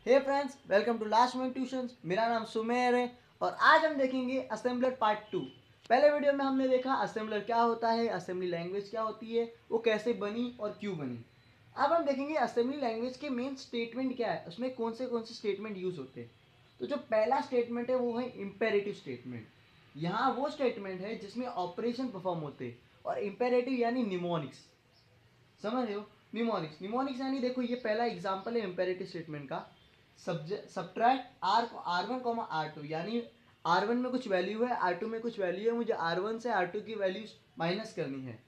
Hey friends, welcome to last minute tuitions. मेरा नाम सुमेर है और आज हम देखेंगे असेंबलर पार्ट 2। पहले वीडियो में हमने देखा असेंबलर क्या होता है, असेंबली लैंग्वेज क्या होती है, वो कैसे बनी और क्यों बनी। अब हम देखेंगे असेंबली लैंग्वेज के मेन स्टेटमेंट क्या है, उसमें कौन से स्टेटमेंट यूज होते हैं। तो जो पहला स्टेटमेंट है वो है इम्पेरेटिव स्टेटमेंट। यहाँ वो स्टेटमेंट है जिसमें ऑपरेशन परफॉर्म होते हैं। और इम्पेरेटिव यानी निमोनिक्स, समझ रहे हो। निमोनिक्स निमोनिक्स यानी देखो ये पहला एग्जांपल है इम्पेरेटिव स्टेटमेंट का। सब्ट्रैक्ट R1, यानी R1 में कुछ वैल्यू है, R2 में कुछ वैल्यू है, मुझे R1 से R2 की वैल्यू माइनस करनी है।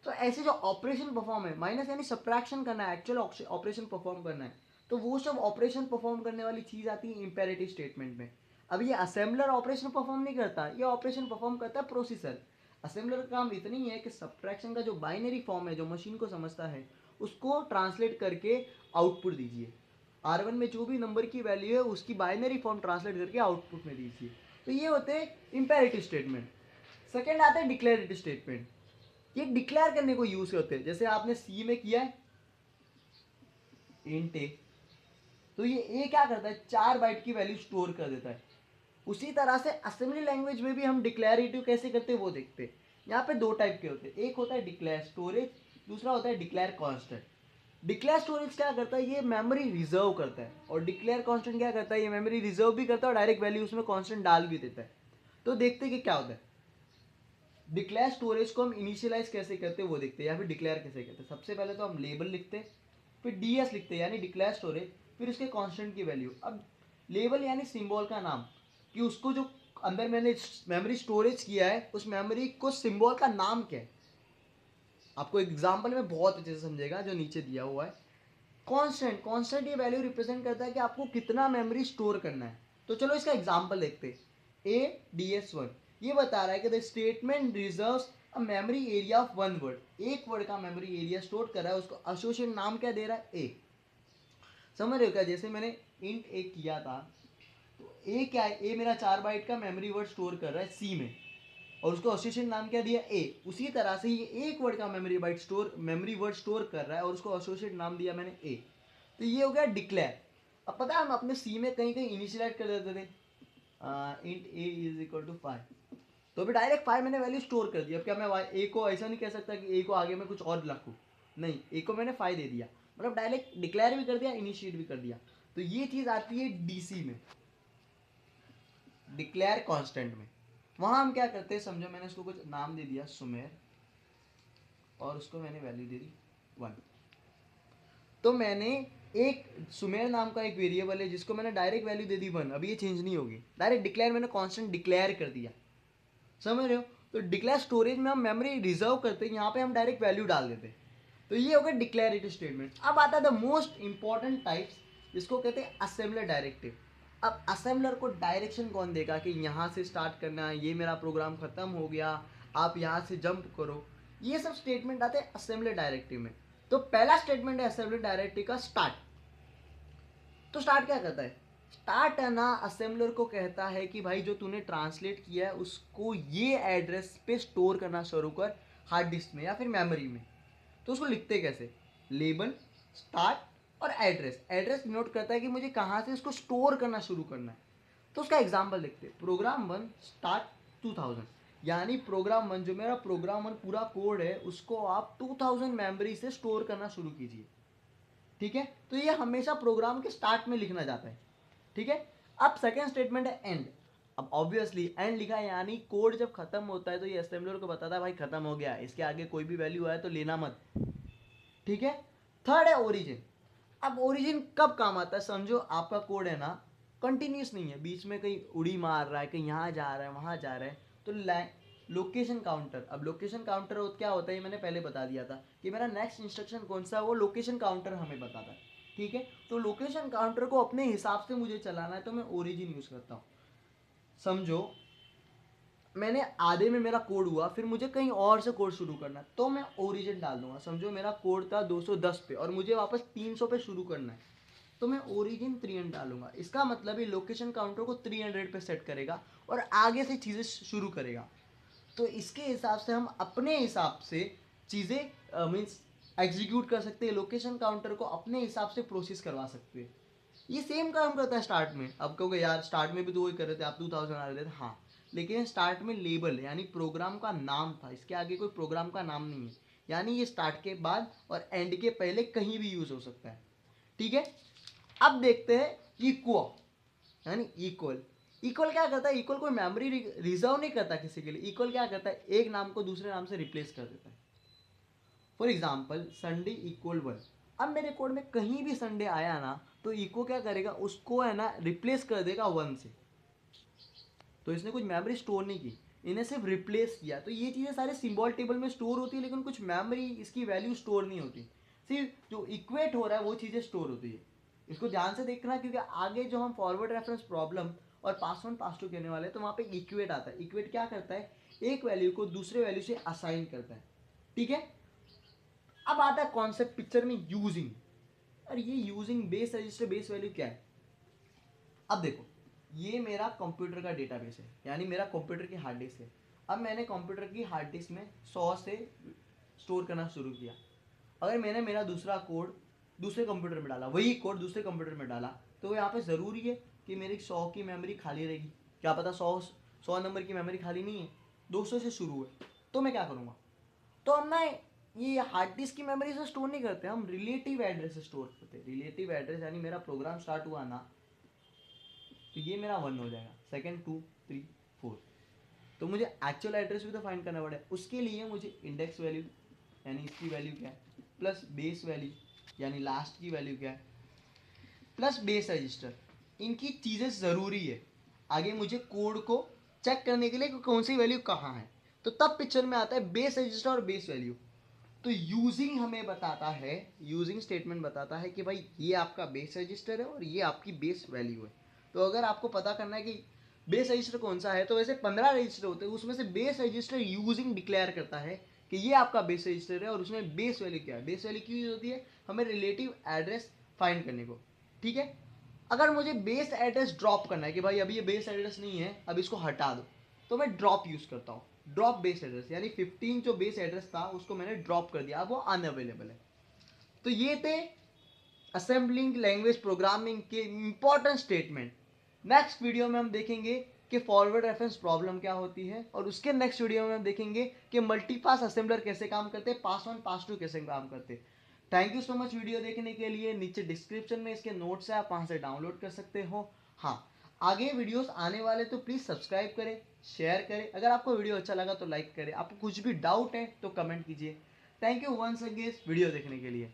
तो ऐसे जो ऑपरेशन परफॉर्म है, माइनस यानी सब्ट्रैक्शन करना है, एक्चुअल ऑपरेशन परफॉर्म करना है, तो वो सब ऑपरेशन परफॉर्म करने वाली चीज आती है इंपेरेटिव स्टेटमेंट में। अब ये असेंबलर ऑपरेशन परफॉर्म नहीं करता, ये ऑपरेशन परफॉर्म करता है प्रोसेसर। असेंबलर का काम इतना ही है कि सब्ट्रैक्शन का जो बाइनरी फॉर्म है, जो मशीन को समझता है, उसको ट्रांसलेट करके आउटपुट दीजिए। R1 में जो भी नंबर की वैल्यू है उसकी बाइनरी फॉर्म ट्रांसलेट करके आउटपुट में दीजिए। तो ये होते हैं इंपेरेटिव स्टेटमेंट। सेकेंड आता है डिक्लेरेटिव स्टेटमेंट। ये डिक्लेयर करने को यूज करते हैं, जैसे आपने सी में किया है इंट ए, तो ये ए क्या करता है, 4 बाइट की वैल्यू स्टोर कर देता है। उसी तरह से असेंबली लैंग्वेज में भी हम डिक्लेरेटिव कैसे करते हैं वो देखते हैं। यहाँ पे दो टाइप के होते हैं, एक होता है डिक्लेयर स्टोरेज, दूसरा होता है डिक्लेयर कांस्टेंट। डिक्लेयर स्टोरेज क्या करता है, ये मेमोरी रिजर्व करता है, और डिक्लेयर कांस्टेंट क्या करता है, ये मेमोरी रिजर्व भी करता है और डायरेक्ट वैल्यू उसमें कांस्टेंट डाल भी देता है। तो देखते हैं कि क्या होता है। डिक्लेयर स्टोरेज को हम इनिशियलाइज कैसे करते हैं वो देखते हैं, या फिर डिक्लेयर कैसे करते हैं। सबसे पहले तो हम लेबल लिखते हैं, फिर डीएस लिखते हैं यानी डिक्लेयर स्टोरेज, फिर उसके कांस्टेंट की वैल्यू। अब लेबल यानी सिंबल का नाम, कि उसको जो अंदर मैंने मेमोरी स्टोरेज किया है उस मेमोरी को सिंबल का नाम क्या है। आपको एग्जांपल में बहुत अच्छे से समझेगा जो नीचे दिया हुआ है। कांस्टेंट कांस्टेंट ये वैल्यू रिप्रेजेंट करता है कि आपको कितना मेमोरी स्टोर करना है। तो चलो इसका एग्जांपल देखते हैं। ADS1 ये बता रहा है कि the statement reserves a memory area of one word. एक वर्ड का मेमोरी एरिया स्टोर कर रहा है, उसको एसोसिएट नाम क्या दे रहा है, ए। समझ रहे हो क्या, जैसे मैंने इंट ए किया था, तो ए क्या है, ए मेरा 4 बाइट का मेमोरी वर्ड स्टोर कर रहा है सी में, और उसको एसोसिएशन नाम क्या दिया, ए। उसी तरह से ये एक वर्ड का मेमोरी वर्ड स्टोर कर रहा है और उसको एसोसिएट नाम दिया मैंने ए। तो ये हो गया डिक्लेयर। अब पता है हम अपने सी में कहीं कहीं इनिशियलाइज कर देते थे, int a is equal to 5, तो अभी डायरेक्ट 5 मैंने वैल्यू स्टोर कर दी। अब क्या मैं ए को ऐसा नहीं कह सकता कि ए को आगे मैं कुछ और रखूँ, नहीं, ए को मैंने 5 दे दिया, मतलब डायरेक्ट डिक्लेयर भी कर दिया, इनिशिएट भी कर दिया। तो ये चीज़ आती है डीसी में, डिक्लेयर कांस्टेंट में। वहां हम क्या करते हैं, समझो मैंने उसको कुछ नाम दे दिया सुमेर, और उसको मैंने वैल्यू दे दी 1। तो मैंने एक सुमेर नाम का एक वेरिएबल है जिसको मैंने डायरेक्ट वैल्यू दे दी 1, अभी ये चेंज नहीं होगी, डायरेक्ट डिक्लेयर मैंने कांस्टेंट डिक्लेयर कर दिया। समझ रहे हो। तो डिक्लेयर स्टोरेज में हम मेमोरी रिजर्व करते हैं, यहाँ पे हम डायरेक्ट वैल्यू डाल देते हैं। तो ये हो गया डिक्लेरेटिव स्टेटमेंट। अब आता है द मोस्ट इंपॉर्टेंट टाइप्स, जिसको कहते हैं असेंबलर डायरेक्टिव। अब असेंबलर को डायरेक्शन कौन देगा कि यहाँ से स्टार्ट करना है, ये मेरा प्रोग्राम खत्म हो गया, आप यहाँ से जंप करो। ये सब स्टेटमेंट आते हैं असेंबलर डायरेक्टिव में। तो पहला स्टेटमेंट है असेंबलर डायरेक्टिव का, स्टार्ट। तो स्टार्ट क्या करता है, स्टार्ट है ना, असेंबलर को कहता है कि भाई जो तूने ट्रांसलेट किया है उसको ये एड्रेस पे स्टोर करना शुरू कर, हार्ड डिस्क में या फिर मेमोरी में। तो उसको लिखते कैसे, लेबल स्टार्ट और एड्रेस। एड्रेस नोट करता है कि मुझे कहाँ से इसको स्टोर करना शुरू करना है। तो उसका एग्जाम्पल देखते हैं, प्रोग्राम 1 स्टार्ट 2000, यानी प्रोग्राम 1 जो मेरा प्रोग्राम 1 पूरा कोड है उसको आप 2000 मेमोरी से स्टोर करना शुरू कीजिए। ठीक है, तो ये हमेशा प्रोग्राम के स्टार्ट में लिखना जाता है। ठीक है। अब सेकेंड स्टेटमेंट है एंड। अब ऑब्वियसली एंड लिखा है यानी कोड जब खत्म होता है तो ये असेंबलर को बताता है भाई खत्म हो गया, इसके आगे कोई भी वैल्यू आए तो लेना मत। ठीक है। थर्ड है ओरिजिन। अब ओरिजिन कब काम आता है, समझो आपका कोड है ना, कंटिन्यूस नहीं है, बीच में कहीं उड़ी मार रहा है, कहीं यहाँ जा रहा है वहाँ जा रहा है, तो लोकेशन काउंटर। अब लोकेशन काउंटर क्या होता है, मैंने पहले बता दिया था कि मेरा नेक्स्ट इंस्ट्रक्शन कौन सा है, वो लोकेशन काउंटर हमें बताता है। ठीक है। तो लोकेशन काउंटर को अपने हिसाब से मुझे चलाना है तो मैं ओरिजिन यूज करता हूँ। समझो मैंने आधे में मेरा कोड हुआ, फिर मुझे कहीं और से कोड शुरू करना है तो मैं ओरिजिन डाल दूंगा। समझो मेरा कोड था 210 पे और मुझे वापस 300 पे शुरू करना है, तो मैं ओरिजिन 300 डालूंगा। इसका मतलब ये लोकेशन काउंटर को 300 पे सेट करेगा और आगे से चीज़ें शुरू करेगा। तो इसके हिसाब से हम अपने हिसाब से चीज़ें मीन्स एग्जीक्यूट कर सकते हैं, लोकेशन काउंटर को अपने हिसाब से प्रोसेस करवा सकते हैं। ये सेम काम करता है स्टार्ट में। अब कहोगे यार स्टार्ट में भी तो वही कर रहे थे आप, 2000 आ रहे थे, हाँ, लेकिन स्टार्ट में लेबल यानी प्रोग्राम का नाम था, इसके आगे कोई प्रोग्राम का नाम नहीं है, यानी ये स्टार्ट के बाद और एंड के पहले कहीं भी यूज हो सकता है। ठीक है, अब देखते हैं इक्वल यानी इक्वल। इक्वल क्या करता है, इक्वल कोई मेमोरी रिजर्व नहीं करता किसी के लिए, इक्वल क्या करता है, एक नाम को दूसरे नाम से रिप्लेस कर देता है। फॉर एग्जाम्पल संडे इक्वल 1, अब मेरे कोड में कहीं भी संडे आया ना तो इको क्या करेगा, उसको है ना रिप्लेस कर देगा 1 से। तो इसने कुछ मेमोरी स्टोर नहीं की, इन्हें सिर्फ रिप्लेस किया। तो ये चीज़ें सारे सिंबल टेबल में स्टोर होती है, लेकिन कुछ मेमोरी इसकी वैल्यू स्टोर नहीं होती, सिर्फ जो इक्वेट हो रहा है वो चीज़ें स्टोर होती है। इसको ध्यान से देखना, क्योंकि आगे जो हम फॉरवर्ड रेफरेंस प्रॉब्लम और पास 1 पास 2 कहने वाले हैं, तो वहाँ पे इक्वेट आता है। इक्वेट क्या करता है, एक वैल्यू को दूसरे वैल्यू से असाइन करता है। ठीक है, अब आता है कॉन्सेप्ट पिक्चर में, यूजिंग। और ये using base register base value क्या है, अब देखो ये मेरा कंप्यूटर का डेटाबेस है, यानी मेरा कंप्यूटर की हार्ड डिस्क है। अब मैंने कंप्यूटर की हार्ड डिस्क में 100 से स्टोर करना शुरू किया। अगर मैंने मेरा दूसरा कोड दूसरे कंप्यूटर में डाला, वही कोड दूसरे कंप्यूटर में डाला, तो यहाँ पे ज़रूरी है कि मेरी 100 की मेमोरी खाली रहेगी? क्या पता 100 नंबर की मेमोरी खाली नहीं है, 200 से शुरू है। तो मैं क्या करूँगा, तो हम ना ये हार्ड डिस्क की मेमोरी से स्टोर नहीं करते, हम रिलेटिव एड्रेस से स्टोर करते हैं। रिलेटिव एड्रेस यानी मेरा प्रोग्राम स्टार्ट हुआ ना, तो ये मेरा 1 हो जाएगा, सेकंड 2 3 4। तो मुझे एक्चुअल एड्रेस भी तो फाइंड करना पड़ेगा, उसके लिए मुझे इंडेक्स वैल्यू यानी इसकी वैल्यू क्या है, प्लस बेस वैल्यू यानी लास्ट की वैल्यू क्या है, प्लस बेस रजिस्टर, इनकी चीज़ें ज़रूरी है आगे मुझे कोड को चेक करने के लिए कि कौन सी वैल्यू कहाँ है। तो तब पिक्चर में आता है बेस रजिस्टर और बेस वैल्यू। तो यूजिंग हमें बताता है, यूजिंग स्टेटमेंट बताता है कि भाई ये आपका बेस रजिस्टर है और ये आपकी बेस वैल्यू है। तो अगर आपको पता करना है कि बेस रजिस्टर कौन सा है, तो वैसे 15 रजिस्टर होते हैं, उसमें से बेस रजिस्टर यूजिंग डिक्लेयर करता है कि ये आपका बेस रजिस्टर है और उसमें बेस वैल्यू क्या है। बेस वैल्यू क्यों यूज होती है, हमें रिलेटिव एड्रेस फाइंड करने को। ठीक है, अगर मुझे बेस एड्रेस ड्रॉप करना है कि भाई अभी ये बेस एड्रेस नहीं है, अब इसको हटा दो, तो मैं ड्रॉप यूज करता हूँ। ड्रॉप बेस एड्रेस यानी 15 जो बेस एड्रेस था उसको मैंने ड्रॉप कर दिया, अब वो अनअवेलेबल है। तो ये थे असेंबलिंग लैंग्वेज प्रोग्रामिंग के इंपॉर्टेंट स्टेटमेंट। नेक्स्ट वीडियो में हम देखेंगे कि फॉरवर्ड रेफरेंस प्रॉब्लम क्या होती है, और उसके नेक्स्ट वीडियो में हम देखेंगे कि मल्टीपास असेंबलर कैसे काम करते हैं, पास 1 पास 2 कैसे काम करते हैं। Thank you so much video देखने के लिए। नीचे डिस्क्रिप्शन में इसके नोट्स है, आप वहाँ से डाउनलोड कर सकते हो। हाँ, आगे वीडियोस आने वाले, तो प्लीज़ सब्सक्राइब करें, शेयर करें। अगर आपको वीडियो अच्छा लगा तो लाइक करें, आपको कुछ भी डाउट है तो कमेंट कीजिए। Thank you once again video देखने के लिए।